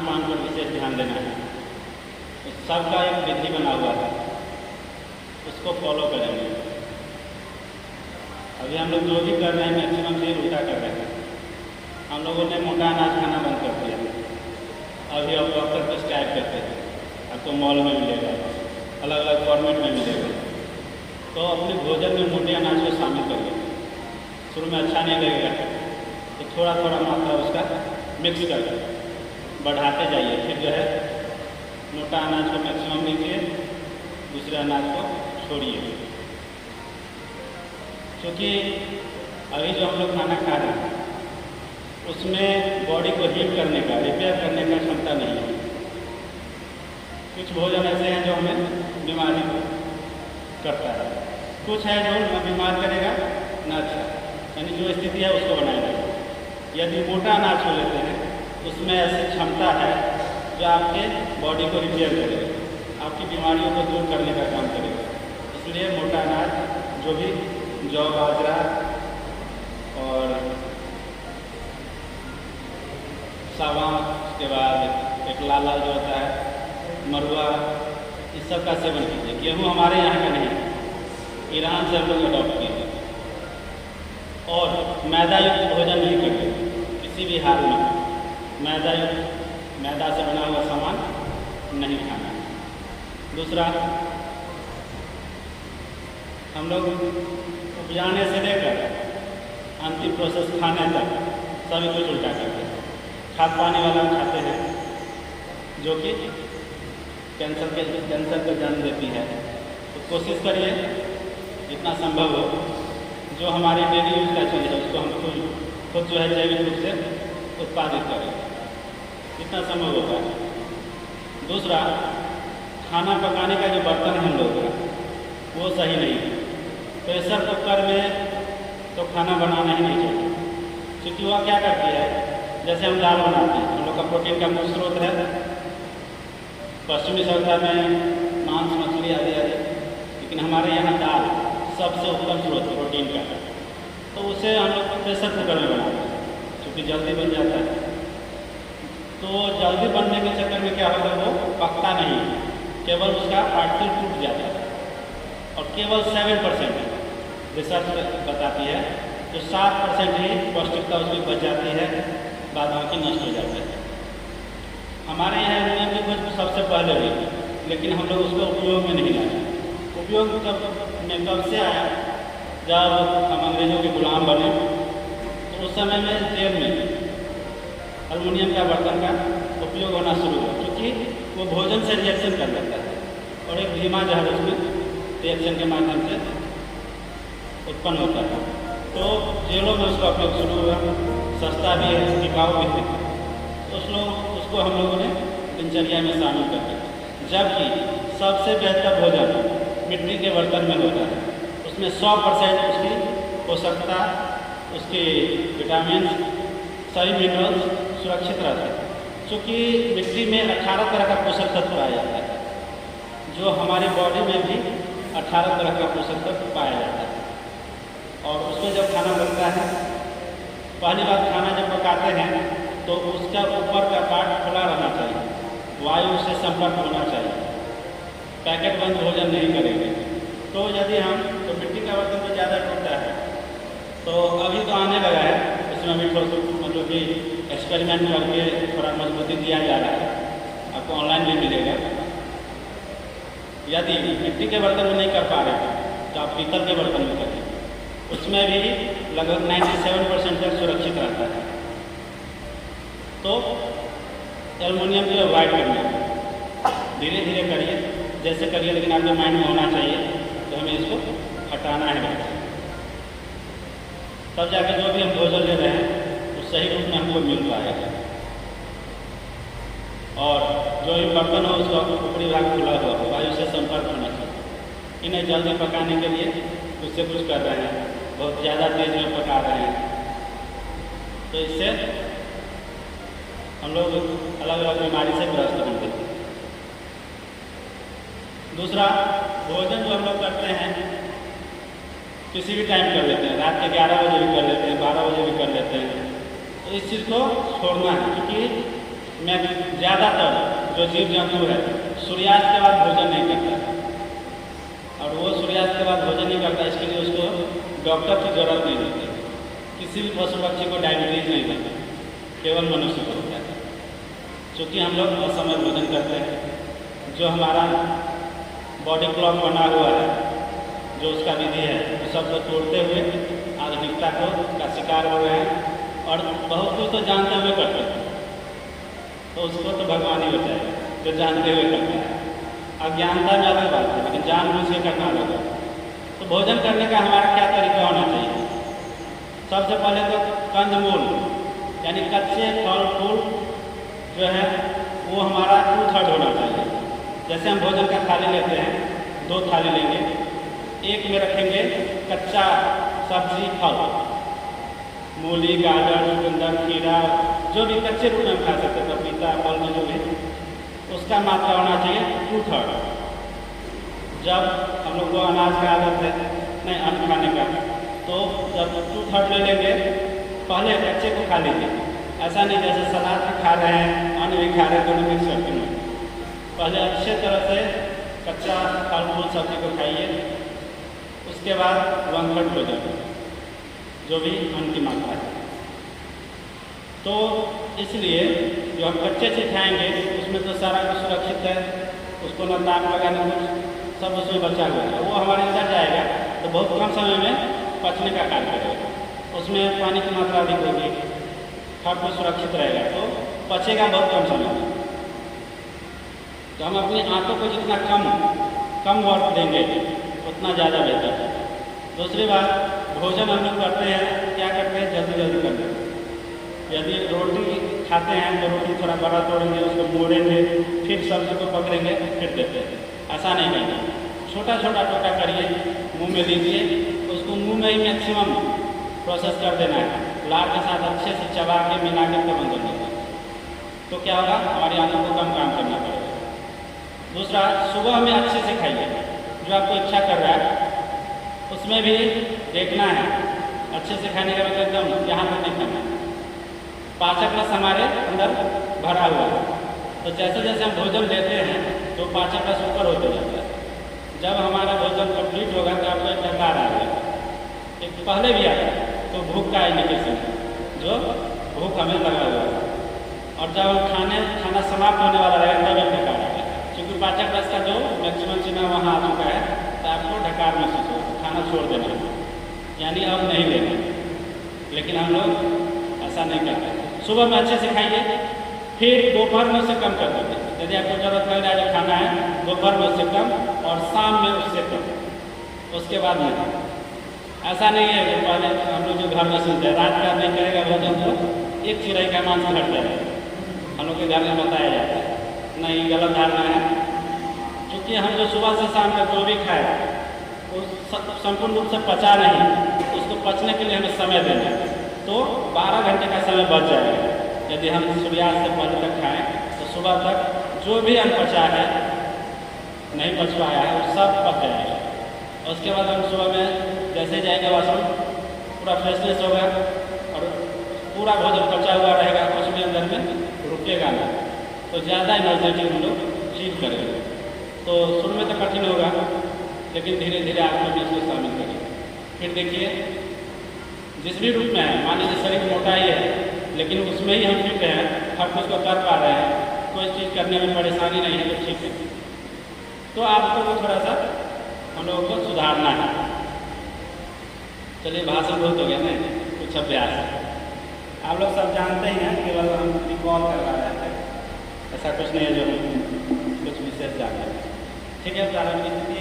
खान पान पर विशेष ध्यान देना है। तो सबका एक विधि बना हुआ है, उसको फॉलो करेंगे। अभी हम लोग जो भी कर रहे हैं मैक्सिमम से उल्टा कर रहे हैं। हम लोगों ने मोटा अनाज खाना बंद कर दिया। अभी अब डॉक्टर प्रिस्क्राइब करते हैं, आपको मॉल में मिलेगा, अलग अलग फॉर्मेट में मिलेगा। तो अपने भोजन में मोटे अनाज को शामिल करिए। शुरू में अच्छा नहीं लगेगा तो थोड़ा थोड़ा मात्रा उसका मिक्स करके बढ़ाते जाइए। फिर जो है मोटा अनाज को मैक्सिमम लीजिए, दूसरे अनाज को छोड़िए। क्योंकि अभी जो हम लोग खाना खा रहे हैं उसमें बॉडी को हीट करने का, रिपेयर करने का क्षमता नहीं है। कुछ भोजन ऐसे हैं जो हमें बीमारी करता है, कुछ है जो न बीमार करेगा न अच्छा, यानी जो स्थिति है उसको बनाएगा। यदि मोटा अनाज को लेते हैं उसमें ऐसी क्षमता है जो आपके बॉडी को रिपेयर करेगा, आपकी बीमारियों को दूर करने का काम करेगा। इसलिए मोटा अनाज जो भी जौ, बाजरा और सावां, उसके बाद एक लाला जो होता है मरुआ, इस सब का सेवन कीजिए। गेहूँ हमारे यहाँ का नहीं है, ईरान से हम लोग अडॉप्ट किए हैं। और मैदा युक्त भोजन नहीं करते किसी भी हाल में। मैदा से बना हुआ सामान नहीं खाना। दूसरा, हम लोग उपजाने से लेकर अंतिम प्रोसेस खाने तक सभी कुछ उल्टा करते हैं। खाद पानी वाला खाते हैं जो कि कैंसर को जन्म देती है। तो कोशिश करिए जितना संभव हो जो हमारी डेली यूज का चीज़ है उसको हम खुद जो है जैविक रूप से उत्पादित करें जितना संभव होगा। दूसरा, खाना पकाने का जो बर्तन है हम लोग का वो सही नहीं है। प्रेशर कुकर में तो खाना बनाना ही नहीं चाहिए, क्योंकि वह क्या करती है, जैसे हम दाल बनाते हैं, हम लोग का प्रोटीन का मूल स्रोत है पश्चिमी सभ्यता में मांस, मछली आदि आदि, लेकिन हमारे यहाँ दाल सबसे उत्तम स्रोत है प्रोटीन का। तो उसे हम लोग प्रेशर कुकर में बनाते हैं क्योंकि जल्दी बन जाता है। तो जल्दी बनने के चक्कर में क्या होता है, वो पकता नहीं, केवल उसका पार्टिकल टूट जाता है। और केवल 7% रिसर्च बताती है, तो 7% ही पौष्टिकता उसकी बच जाती है, बाद बाकी नष्ट हो जाता है। हमारे यहाँ एल्युमिनियम की खोज सबसे पहले हुई, लेकिन हम लोग उसको उपयोग में नहीं लाए। उपयोग कब से आया, जब हम अंग्रेजों के गुलाम बने तो उस समय में तेल में एल्युमिनियम का बर्तन का उपयोग होना शुरू हुआ, क्योंकि वो भोजन से रिएक्शन कर लेता है और एक धीमा जहर उसमें रिएक्शन के माध्यम से उत्पन्न होता है। तो जेलों में उसका उपयोग शुरू हुआ, सस्ता भी है, टिकाऊ भी है, तो उसको हम लोगों ने दिनचर्या में शामिल कर दिया। जबकि सबसे बेहतर भोजन मिट्टी के बर्तन में होता है, उसमें 100% उसकी पोषकता, उसके विटामिन, सभी मिनरल्स सुरक्षित रहते हैं। क्योंकि मिट्टी में 18 तरह का पोषक तत्व पाया जाता है, जो हमारी बॉडी में भी 18 तरह का पोषक तत्व पाया जाता है। और उसमें जब खाना बनता है, पहली बार खाना जब पकाते हैं तो उसका ऊपर का पार्ट खुला रहना चाहिए, वायु से संपर्क होना चाहिए, पैकेट बंद भोजन नहीं करेंगे। तो यदि हम तो मिट्टी का बर्तन तो ज़्यादा टूटता है, तो अभी तो आने लगा है, उसमें भी थोड़ा मतलब कि एक्सपेरिमेंट करके थोड़ा मजबूती दिया जा रहा है, आपको ऑनलाइन भी मिलेगा। यदि मिट्टी के बर्तन में नहीं कर पा रहे तो आप पीतल के बर्तन में करिए, उसमें भी लगभग 97% तक सुरक्षित रहता है। तो एल्युमिनियम को अवॉइड करना, धीरे धीरे करिए, जैसे करिए, लेकिन आपके माइंड में होना चाहिए तो हमें इसको हटाना है। तब जाकर जो भी हम भोजन ले रहे हैं वो सही रूप में हमको मिल पाएगा। और जो भी बर्तन हो उसका ऊपरी भाग खुला हुआ हो, वायु से संपर्क होना चाहिए। इन्हें जल्दी पकाने के लिए उससे कुछ कर रहे हैं, बहुत ज़्यादा तेज में पका रहे हैं, तो इससे हम लोग अलग अलग बीमारी से ग्रस्त होंगे। दूसरा, भोजन जो हम लोग करते हैं किसी भी टाइम कर लेते हैं, रात के 11 बजे भी कर लेते हैं, 12 बजे भी कर लेते हैं, तो इस चीज़ को छोड़ना है। क्योंकि मैं ज़्यादातर जो जीव जंतु है सूर्यास्त के बाद भोजन नहीं करता, और वो सूर्यास्त के बाद भोजन नहीं करता, इसके लिए उसको डॉक्टर की ज़रूरत नहीं होती। किसी भी पशु पक्षी को डायबिटीज़ नहीं करता, केवल मनुष्य को होता है। चूँकि हम लोग असमय भोजन करते हैं, जो हमारा बॉडी क्लॉक बना हुआ है, जो उसका विधि है, वो सब को तोड़ते हुए आधुनिकता का शिकार हो रहे हैं, और बहुत कुछ तो जानते हुए करते हैं, तो उसको तो भगवान ही होता है जो जानते हुए करता है। अज्ञानता में अलग बात है, लेकिन जानबूझ के करना अलग है। तो भोजन करने का हमारा क्या तरीका होना चाहिए? सबसे पहले तो कंदमूल यानी कच्चे फल फूल जो है वो हमारा 2/3 होना चाहिए। जैसे हम भोजन का थाली लेते हैं, 2 थाली लेंगे, एक में रखेंगे कच्चा सब्जी फल, मूली, गाजर, चुकंदर, खीरा, जो भी कच्चे रूप में हम खा सकते हैं, पपीता, फल में जो भी, उसका मात्रा होना चाहिए 2/3। जब हम लोग को अनाज का आदत है नहीं अन्न खाने का, तो जब 2/3 ले लेंगे, पहले कच्चे को खा लेंगे। ऐसा नहीं जैसे सलाद भी खा रहे हैं, अन्न भी खा रहे हैं, दोनों मिक्स करके नहीं। पहले अच्छे तरह से कच्चा फल फूल सब्जी को खाइए, उसके बाद 1/3 भोजन जो भी अन्न की मात्रा है। तो इसलिए जो हम कच्चे से खाएंगे उसमें तो सारा कुछ सुरक्षित है, उसको न ताप लगाना, कुछ सब उसमें बचा हुआ है, वो हमारे अंदर जाएगा तो बहुत कम समय में पचने का कार्य करेगा। उसमें पानी की मात्रा अधिक होगी, सब कुछ सुरक्षित रहेगा, तो पचेगा बहुत कम समय में। तो हम अपनी आंतों को जितना कम वक्त देंगे उतना ज़्यादा बेहतर है। दूसरी बात, भोजन हम लोग करते हैं, क्या करते हैं, जल्दी जल्दी करते हैं। यदि रोटी खाते हैं तो रोटी थोड़ा बड़ा तोड़ेंगे, उसको मोड़ेंगे, फिर सब्जी को पकड़ेंगे, फिर देते हैं। ऐसा नहीं करना, छोटा छोटा टोटा करिए, मुंह में लीजिए, उसको मुंह में ही मैक्सिमम प्रोसेस कर देना है, लार के साथ अच्छे से चबा के मिला के तो बंद करना है। तो क्या होगा, हमारी आंतों को कम काम करना पड़ेगा। दूसरा, सुबह में अच्छे से खाइए, जो आपको इच्छा कर रहा है उसमें भी देखना है, अच्छे से खाने का मतलब एकदम यहाँ पर नहीं खाना है। पाचक रस हमारे अंदर भरा हुआ है, तो जैसे जैसे हम भोजन लेते हैं तो पाचक रस ऊपर होते जाता है। जब हमारा भोजन कंप्लीट होगा तो आपको एक डकार आ जाएगा, एक पहले भी आया तो भूख का इंडिकेशन है, जो भूख हमें लगा हुआ है। और जब हम खाना समाप्त होने वाला रहेगा तब एक डकार आएगा, क्योंकि पाचक रस का जो मैक्सिमम सीमा वहाँ आ चुका है, तो आपको ढकार महसूस होगा, खाना छोड़ देना है, यानी अब नहीं लेना। लेकिन हम लोग ऐसा नहीं करते। सुबह में अच्छे से खाइए, फिर दोपहर में उससे कम कर दीजिए। यदि आपको जरूरत लग रहा है जो खाना है, दोपहर में उससे कम और शाम में उससे कम, उसके बाद नहीं। ऐसा नहीं है कि पहले हम लोग जो घर में सुनते हैं रात का नहीं करेगा भोजन तो एक चिड़ै का मांस घट जाएगा, हम लोग के घर में बताया जाता है। नहीं, गलत धारणा है। क्योंकि हम जो सुबह से शाम तक जो भी खाए वो संपूर्ण रूप से पचा नहीं, उसको पचने के लिए हमें समय देना है, तो 12 घंटे का समय बच जाएगा। यदि हम सूर्यास्त से पहले तक खाएँ तो सुबह तक जो भी अन्न पचा है, नहीं पच पाया है, वो सब पच जाएगा। उसके बाद हम सुबह में जैसे जाएगा वॉशरूम, पूरा फ्रेशनेस होगा और पूरा भोजन पचा हुआ रहेगा, उसमें अंदर में रुकेगा ना, तो ज़्यादा एनर्जेटिक हम लोग फील करेंगे। तो शुरू में तो कठिन होगा, लेकिन धीरे धीरे आप लोग इसको शामिल करेंगे। फिर देखिए, जिस भी रूप में है, मान लीजिए शरीर मोटा ही है, लेकिन उसमें ही हम फिट हैं, हर कुछ को कर पा रहे हैं, कोई चीज़ करने में परेशानी नहीं है, तो ठीक है। तो आपको वो थोड़ा सा हम लोगों को सुधारना है। चलिए, भाषण बहुत हो गया ना, कुछ अभ्यास है। आप लोग सब जानते ही हैं, केवल हम रिकॉल करवा रहे थे, ऐसा कुछ नहीं है जो हम कुछ विशेष जानते हैं। ठीक है, प्रारंभ की स्थिति